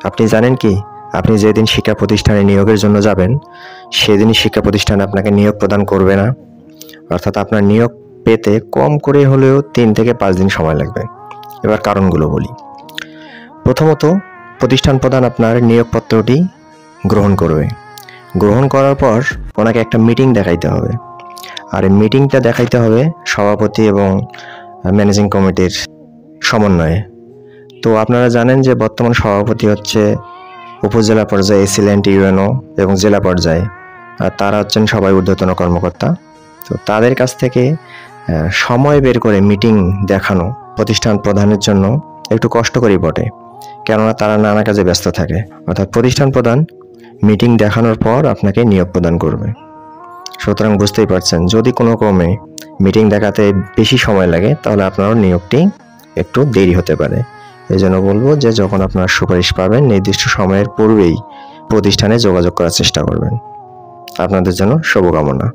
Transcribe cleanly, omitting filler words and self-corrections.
আপনি জানেন কি, আপনি যেদিন শিক্ষা প্রতিষ্ঠানে নিয়োগের জন্য যাবেন সেদিনই শিক্ষা প্রতিষ্ঠান আপনাকে নিয়োগ প্রদান করবে না। অর্থাৎ আপনার নিয়োগ পেতে কম করে হলেও 3 থেকে 5 দিন সময় লাগবে। এবার কারণগুলো বলি। প্রথমত, প্রতিষ্ঠান প্রধান আপনার নিয়োগপত্রটি গ্রহণ করবে। গ্রহণ করার পর ওনাকে একটা মিটিং দেখাইতে হবে, আর এই মিটিংটা দেখাইতে হবে সভাপতি এবং ম্যানেজিং কমিটির সমন্বয়ে। তো আপনারা জানেন যে বর্তমান সভাপতি হচ্ছে উপজেলা পর্যায়ে এসিল্যান্ট ইউএনও এবং জেলা পর্যায়ে, আর তারা হচ্ছেন সবাই ঊর্ধ্বতন কর্মকর্তা। তো তাদের কাছ থেকে সময় বের করে মিটিং দেখানো প্রতিষ্ঠান প্রধানের জন্য একটু কষ্টকরই বটে, কেননা তারা নানা কাজে ব্যস্ত থাকে। অর্থাৎ প্রতিষ্ঠান প্রধান মিটিং দেখানোর পর আপনাকে নিয়োগ প্রদান করবে। সুতরাং বুঝতেই পারছেন, যদি কোনো ক্রমে মিটিং দেখাতে বেশি সময় লাগে তাহলে আপনার নিয়োগটি একটু দেরি হতে পারে। এই জন্য বলবো যে যখন আপনার সুপারিশ পাবেন নির্দিষ্ট সময়ের পূর্বেই প্রতিষ্ঠানে যোগাযোগ করার চেষ্টা করবেন। আপনাদের জন্য শুভকামনা।